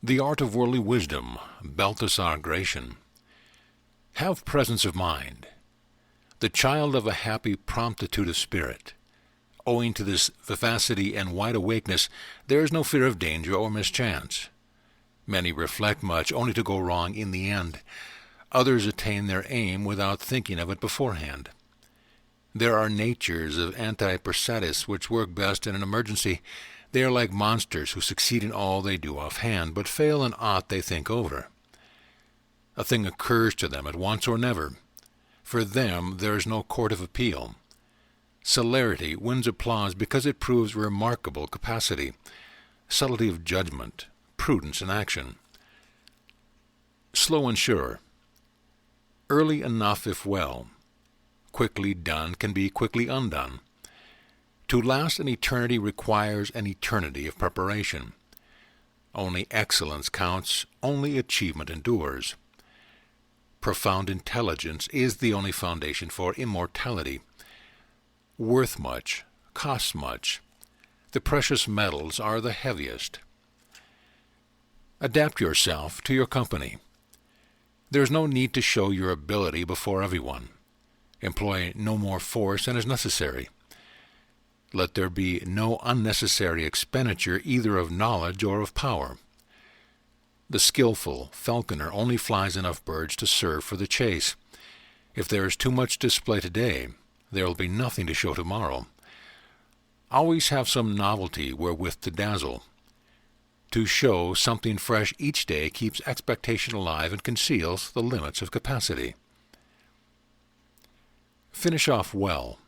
The Art of Worldly Wisdom, Baltasar Gracian. Have presence of mind. The child of a happy promptitude of spirit. Owing to this vivacity and wide awakeness, there is no fear of danger or mischance. Many reflect much, only to go wrong in the end. Others attain their aim without thinking of it beforehand. There are natures of antipersatis which work best in an emergency. They are like monsters who succeed in all they do offhand, but fail in aught they think over. A thing occurs to them at once or never. For them there is no court of appeal. Celerity wins applause because it proves remarkable capacity, subtlety of judgment, prudence in action. Slow and sure. Early enough if well. Quickly done can be quickly undone. To last an eternity requires an eternity of preparation. Only excellence counts, only achievement endures. Profound intelligence is the only foundation for immortality. Worth much, costs much. The precious metals are the heaviest. Adapt yourself to your company. There is no need to show your ability before everyone. Employ no more force than is necessary. Let there be no unnecessary expenditure either of knowledge or of power. The skillful falconer only flies enough birds to serve for the chase. If there is too much display today, there will be nothing to show tomorrow. Always have some novelty wherewith to dazzle. To show something fresh each day keeps expectation alive and conceals the limits of capacity. Finish off well.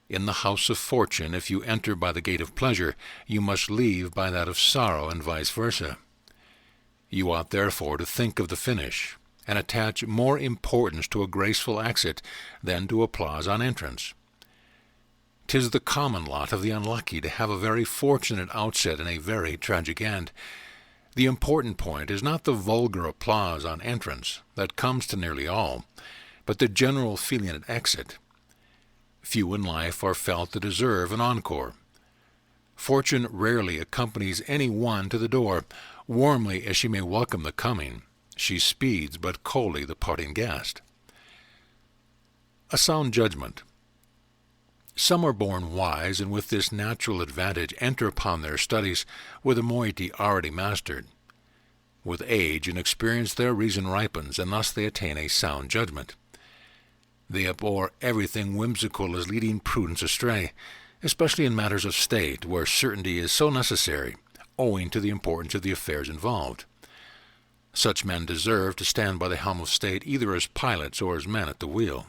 In the house of fortune, if you enter by the gate of pleasure, you must leave by that of sorrow, and vice versa. You ought therefore to think of the finish, and attach more importance to a graceful exit than to applause on entrance. 'Tis the common lot of the unlucky to have a very fortunate outset and a very tragic end. The important point is not the vulgar applause on entrance, that comes to nearly all, but the general feeling at exit. Few in life are felt to deserve an encore. Fortune rarely accompanies any one to the door. Warmly as she may welcome the coming, she speeds but coldly the parting guest. A sound judgment. Some are born wise, and with this natural advantage enter upon their studies with a moiety already mastered. With age and experience their reason ripens, and thus they attain a sound judgment. They abhor everything whimsical as leading prudence astray, especially in matters of state, where certainty is so necessary, owing to the importance of the affairs involved. Such men deserve to stand by the helm of state either as pilots or as men at the wheel.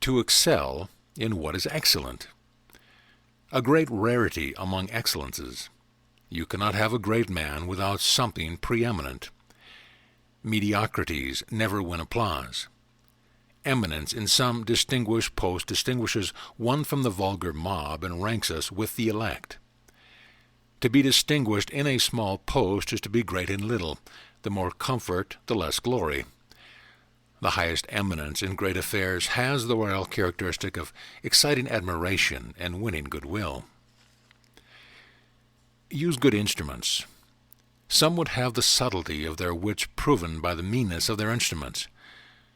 To excel in what is excellent. A great rarity among excellences. You cannot have a great man without something preeminent. Mediocrities never win applause. Eminence in some distinguished post distinguishes one from the vulgar mob and ranks us with the elect. To be distinguished in a small post is to be great in little. The more comfort, the less glory. The highest eminence in great affairs has the royal characteristic of exciting admiration and winning goodwill. Use good instruments. Some would have the subtlety of their wits proven by the meanness of their instruments.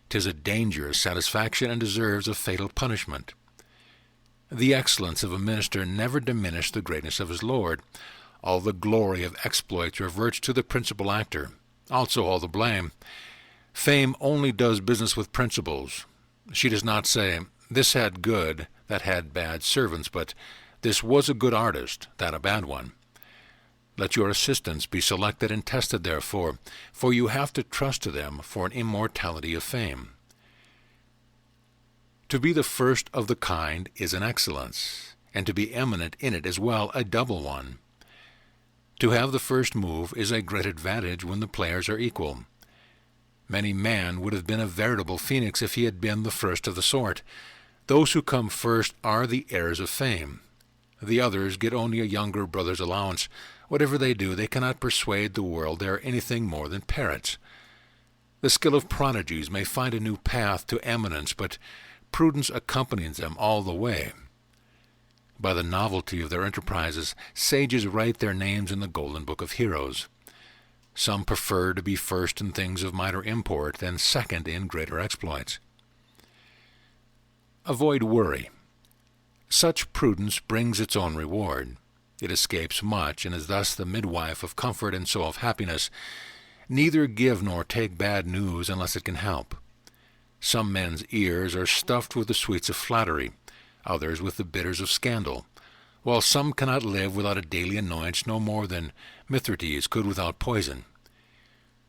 'Tis a dangerous satisfaction and deserves a fatal punishment. The excellence of a minister never diminished the greatness of his lord. All the glory of exploits reverts to the principal actor, also all the blame. Fame only does business with principles. She does not say, this had good, that had bad servants, but this was a good artist, that a bad one. Let your assistants be selected and tested therefore, for you have to trust to them for an immortality of fame. To be the first of the kind is an excellence, and to be eminent in it as well a double one. To have the first move is a great advantage when the players are equal. Many man would have been a veritable phoenix if he had been the first of the sort. Those who come first are the heirs of fame. The others get only a younger brother's allowance. Whatever they do, they cannot persuade the world they are anything more than parrots. The skill of prodigies may find a new path to eminence, but prudence accompanies them all the way. By the novelty of their enterprises, sages write their names in the golden book of heroes. Some prefer to be first in things of minor import than second in greater exploits. Avoid worry. Such prudence brings its own reward. It escapes much, and is thus the midwife of comfort and so of happiness. Neither give nor take bad news unless it can help. Some men's ears are stuffed with the sweets of flattery, others with the bitters of scandal, while some cannot live without a daily annoyance no more than Mithridates could without poison.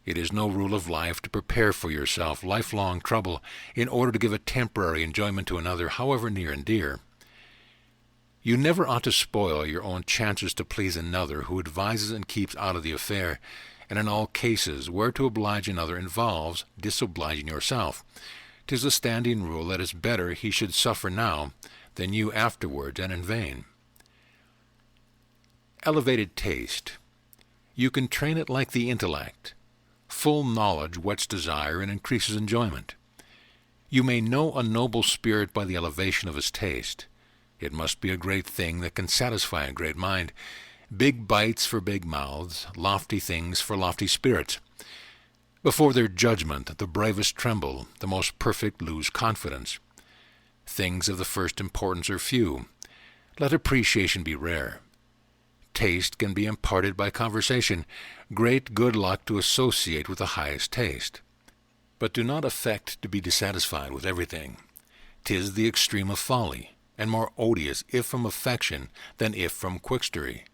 It is no rule of life to prepare for yourself lifelong trouble in order to give a temporary enjoyment to another, however near and dear. You never ought to spoil your own chances to please another who advises and keeps out of the affair, and in all cases where to oblige another involves disobliging yourself. 'Tis a standing rule that it is better he should suffer now than you afterwards, and in vain. Elevated taste. You can train it like the intellect. Full knowledge whets desire and increases enjoyment. You may know a noble spirit by the elevation of his taste. It must be a great thing that can satisfy a great mind. Big bites for big mouths, lofty things for lofty spirits. Before their judgment the bravest tremble, the most perfect lose confidence. Things of the first importance are few. Let appreciation be rare. Taste can be imparted by conversation. Great good luck to associate with the highest taste. But do not affect to be dissatisfied with everything. 'Tis the extreme of folly, and more odious if from affection than if from quixtery.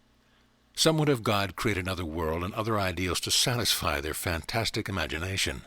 Some would have God create another world and other ideals to satisfy their fantastic imagination.